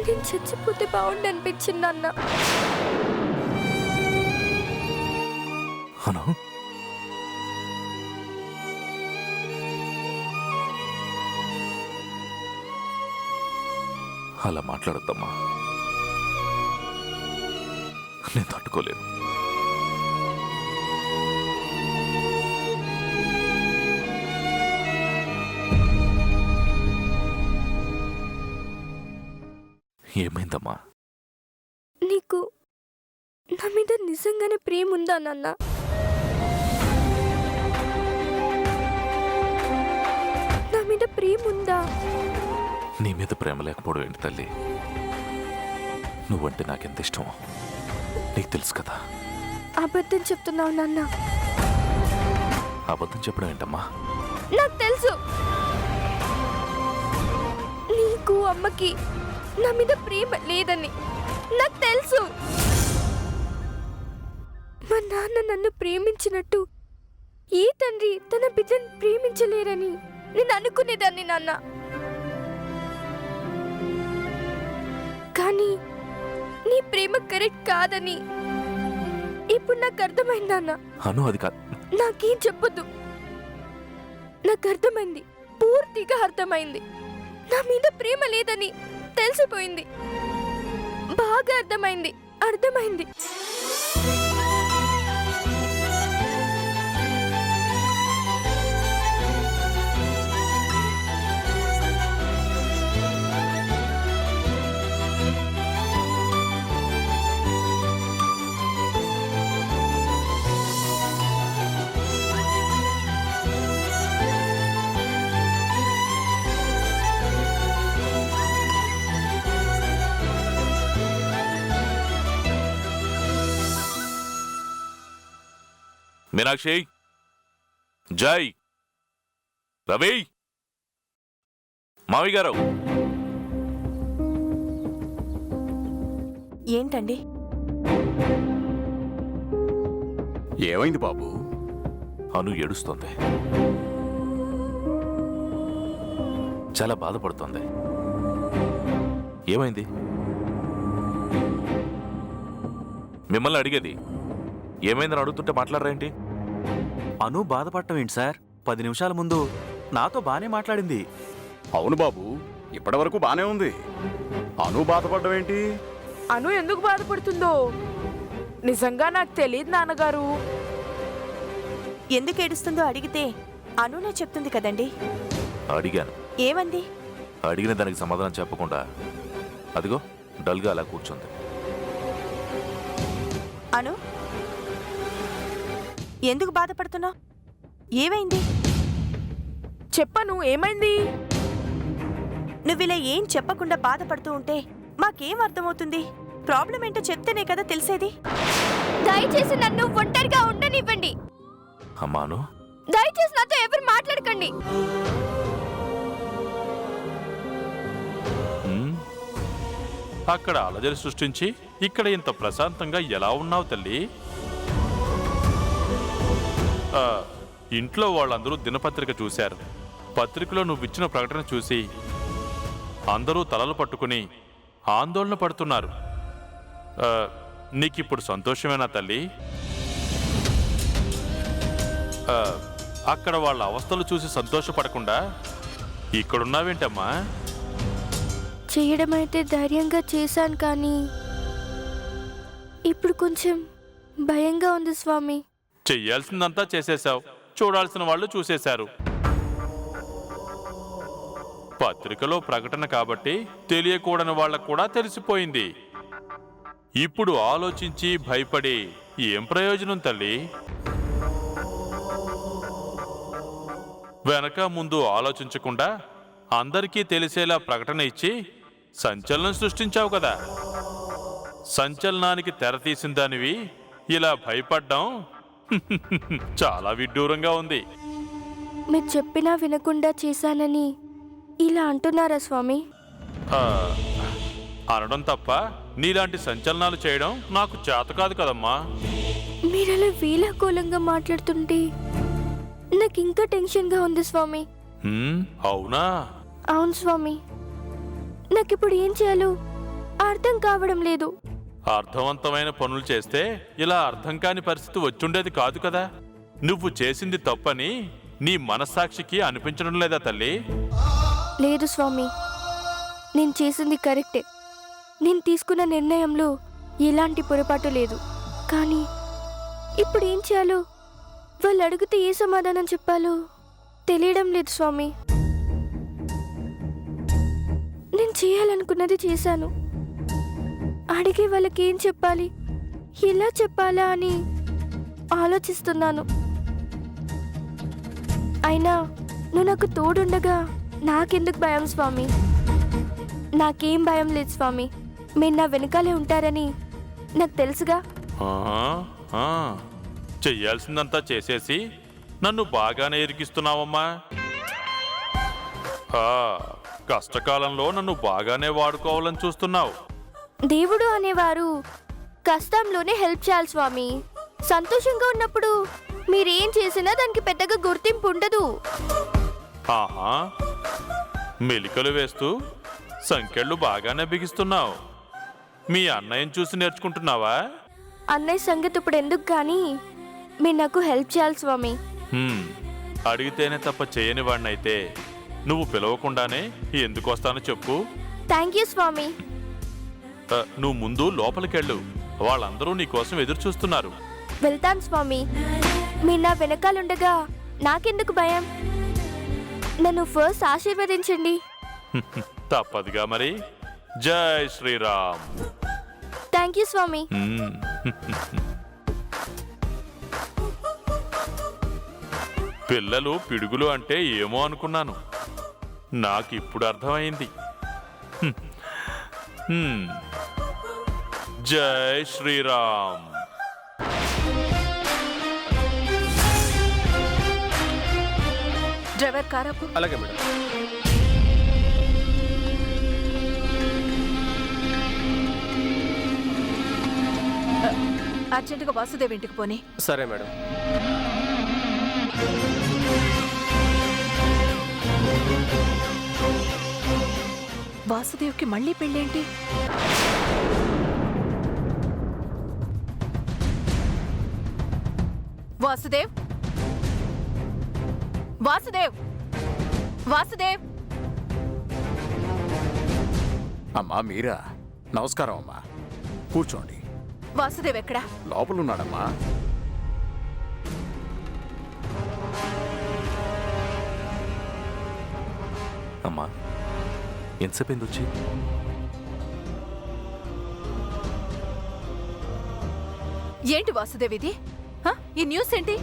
నేను చచ్చిపోతే బాగుండి అనిపించింది అన్న. అను, అలా మాట్లాడద్దమ్మా, నేను తట్టుకోలేను. ఏమైందమ్మా? నీకు నా మీద నిజంగానే ప్రేమ ఉందా నాన్న? నా మీద ప్రేమ ఉందా? నీ మీద ప్రేమ లేకపోవడం ఏంటి తల్లి? నువ్వంటే నాకెంత ఇష్టమో నీకు తెలుసు కదా. అబద్ధం చెప్తున్నావు నాన్న. అబద్ధం చెప్పడం ఏంటమ్మా? నాకు తెలుసు నీకు అమ్మకి నా మీద ప్రేమ లేదని. నాకు తెలుసు. మా నాన్న నన్ను ప్రేమించినట్టు ఏ తండ్రి తన బిడ్డను ప్రేమించలేరని నేను అనుకునేదాన్ని నాన్న. కానీ నీ ప్రేమ కరెక్ట్ కాదని ఇప్పుడు నాకు అర్థమైంది అన్న. అను, అది కాదు. నాకేం చెప్పొద్దు. నాకు అర్థమైంది, పూర్తిగా అర్థమైంది. నా మీద ప్రేమ లేదని తెలిసిపోయింది. బాగా అర్థమైంది. మీనాక్షి, జై, రవి, మావి గారు. ఏంటండి? ఏమైంది బాబు? అను ఏడుస్తోంది, చాలా బాధపడుతోంది. ఏమైంది? మిమ్మల్ని అడిగేది. ఏమైందని అడుగుతుంటే మాట్లాడరేంటి? అను బాధపడటం ఏంటి సార్? 10 నిమిషాల ముందు నాతో బానే మాట్లాడింది. అవును బాబు, ఇప్పటి వరకు బానే ఉంది. అను బాధపడ్డం ఏంటి? అను ఎందుకు బాధపడుతుందో నిజంగా నాకు తెలియదు నాన్నగారు. ఎందుకు ఏడుస్తుందో అడిగితే అనునే చెప్తుంది కదండి. అడిగాను. ఏమంది? అడిగిన దానికి సమాధానం చెప్పకుండా అదిగో డల్గా అలా కూర్చుంది. అను, ఎందుకు బాధపడుతున్నావు? ఏమైంది? చెప్పను, ఏమైంది? నువ్విలా ఏం చెప్పకుండా బాధపడుతూ ఉంటే మాకేం అర్థమవుతుంది? ప్రాబ్లం ఏంటో చెప్తేనే కదా తెలిసేది. దయచేసి నన్ను ఒంటరిగా ఉండనివ్వండి. అమ్మాను, దయచేసి నాతో ఎవరు మాట్లాడకండి. అక్కడ అలజడి సృష్టించి ఇక్కడ ఇంత ప్రశాంతంగా ఎలా ఉన్నావు తల్లి? ఇంట్లో వాళ్ళందరూ దినపత్రిక చూశారు. పత్రికలో నువ్విచ్చిన ప్రకటన చూసి అందరూ తలలు పట్టుకుని ఆందోళన పడుతున్నారు. నీకిప్పుడు సంతోషమేనా తల్లి? అక్కడ వాళ్ళ అవస్థలు చూసి సంతోషపడకుండా ఇక్కడున్నావేంటమ్మా? చేయడం అయితే ధైర్యంగా చేశాను, కానీ ఇప్పుడు కొంచెం భయంగా ఉంది స్వామి. చెయ్యాల్సిందంతా చేసేశావు, చూడాల్సిన వాళ్ళు చూసేశారు. పత్రికలో ప్రకటన కాబట్టి తెలియకూడని వాళ్ళకు కూడా తెలిసిపోయింది. ఇప్పుడు ఆలోచించి భయపడి ఏం ప్రయోజనం తల్లి? వెనక ముందు ఆలోచించకుండా అందరికీ తెలిసేలా ప్రకటన ఇచ్చి సంచలనం సృష్టించావు కదా. సంచలనానికి తెరతీసిన దానివి ఇలా భయపడ్డం చాలా విడ్డూరంగా ఉంది. మీరు చెప్పినా వినకుండా చేశానని ఇలా అంటున్నారా స్వామి? అనడం తప్ప నీలాంటి సంచలనాలు చేయడం నాకు చేత కాదు కదమ్మా. మీరలా వేలాకోలంగా మాట్లాడుతుంటే నాకు ఇంకా టెన్షన్గా ఉంది స్వామి. అవునా? అవును స్వామి. నాకిప్పుడు ఏం చేయాలో అర్థం కావడం లేదు. అర్థవంతమైన పనులు చేస్తే ఇలా అర్థం కాని పరిస్థితి వచ్చుండేది కాదు కదా. నువ్వు చేసింది తప్పని నీ మనస్సాక్షికి అనిపించడం లేదా తల్లి? లేదు స్వామి, నేను చేసింది కరెక్టే. నేను తీసుకున్న నిర్ణయంలో ఎలాంటి పొరపాటు లేదు. కానీ ఇప్పుడు ఏం చేయాలో, వాళ్ళు అడిగితే ఏ సమాధానం చెప్పాలో తెలియడం లేదు స్వామి. నేను చేయాలనుకున్నది చేశాను. అడిగే వాళ్ళకి ఏం చెప్పాలి, ఎలా చెప్పాలా అని ఆలోచిస్తున్నాను. అయినా నువ్వు నాకు తోడుండగా నాకెందుకు భయం స్వామి? నాకేం భయం లేదు స్వామి. మీరు నా వెనకాలే ఉంటారని నాకు తెలుసుగా. చెయ్యాల్సిందంతా చేసేసి నన్ను బాగానే ఇరికిస్తున్నావమ్మా. కష్టకాలంలో నన్ను బాగానే వాడుకోవాలని చూస్తున్నావు. దేవుడు అనేవారు కష్టంలోనే హెల్ప్ చేయాలి స్వామి. సంతోషంగా ఉన్నప్పుడు మీరేం చేసినా దానికి పెద్దగా గుర్తింపు ఉండదు. ఆహా, మెలికలు వేస్తూ సంకెళ్ళు బాగానే బిగిస్తున్నావు. మీ అన్నయ్యని చూసి నేర్చుకుంటున్నావా? అన్నయ్య సంగతి ఇప్పుడు ఎందుకు, కానీ మీరు నాకు హెల్ప్ చేయాలి స్వామి. అడిగితేనే తప్ప చేయని వాడినైతే నువ్వు పిలవకుండానే ఎందుకు వస్తానో చెప్పు. థ్యాంక్ యూ స్వామి. నువ్వు ముందు లోపలికెళ్ళు, వాళ్ళందరూ నీ కోసం ఎదురు చూస్తున్నారు. వెళ్తాను స్వామి. మీరు నా వెనకాలండగా నాకెందుకు భయం? నన్ను ఫస్ట్ ఆశీర్వదించండి. తప్పదుగా మరి. జై శ్రీరామ్. థ్యాంక్ యూ స్వామి. పిల్లలు పిడుగులు అంటే ఏమో అనుకున్నాను. నాకు ఇప్పుడు అర్థమైంది. జై శ్రీరామ్. డ్రైవర్ కారాపు. అలాగే మేడం. అర్జెంటుగా వాసుదేవ్ ఇంటికి పోనీ. సరే మేడం. వాసుదేవ్కి మళ్ళీ పెళ్ళేంటి? వాసుదేవ్, వాసుదేవ్, వాసుదేవ్. అమ్మా మీరా, నమస్కారం అమ్మా. కూర్చోండి. వాసుదేవ్ ఎక్కడా? లోపలున్నాడమ్మా. అమ్మా, ఎంతసేపు అయింది వచ్చి? ఏంటి వాసుదేవ్ ఇది? ఈ న్యూస్ ఏంటి?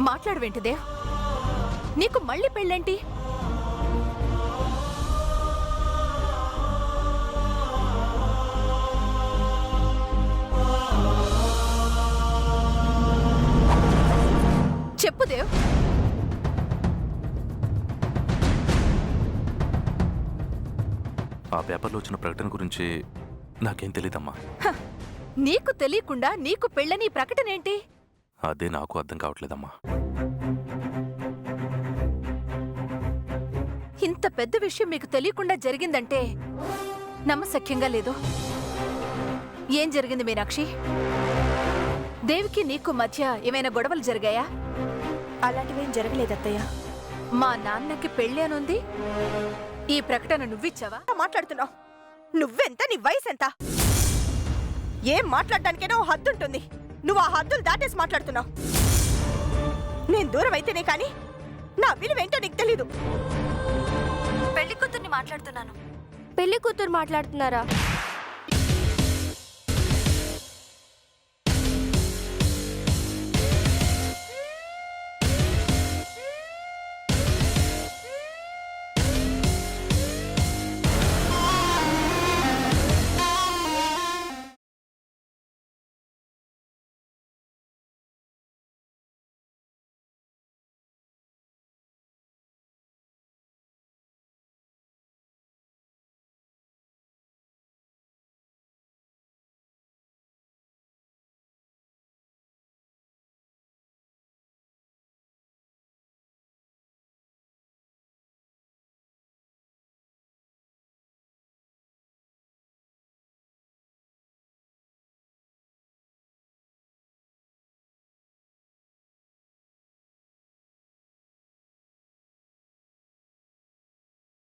మాట్లాడవేంటి దేవ్? నీకు మళ్ళీ పెళ్ళేంటి? చెప్పు దేవ్. ఆ పేపర్లో వచ్చిన ప్రకటన గురించి నాకేం తెలీదమ్మా. నీకు తెలియకుండా నీకు పెళ్ళని ప్రకటన ఏంటి? అదే నాకు అర్థం కావట్లేదమ్మా. ఇంత పెద్ద విషయం మీకు తెలియకుండా జరిగిందంటే నమ్మశక్యంగా లేదు. ఏం జరిగింది మీనాక్షి? దేవికి నీకు మధ్య ఏమైనా గొడవలు జరిగాయా? అలాంటివేం జరగలేదత్తయ్య. మా నాన్నకి పెళ్ళి అనుంది, ఈ ప్రకటన నువ్విచ్చావా? మాట్లాడుతున్నావు? నువ్వెంత, నీ వయసు ఎంత? ఏం మాట్లాడడానికైనా ఓ హద్దు ఉంటుంది. నువ్వు ఆ హద్దులు దాటేసి మాట్లాడుతున్నావు. నేను దూరం అయితేనే కానీ నా విలువేంటో నీకు తెలీదు. పెళ్లి కూతుర్ని మాట్లాడుతున్నాను. పెళ్లి కూతురు మాట్లాడుతున్నారా?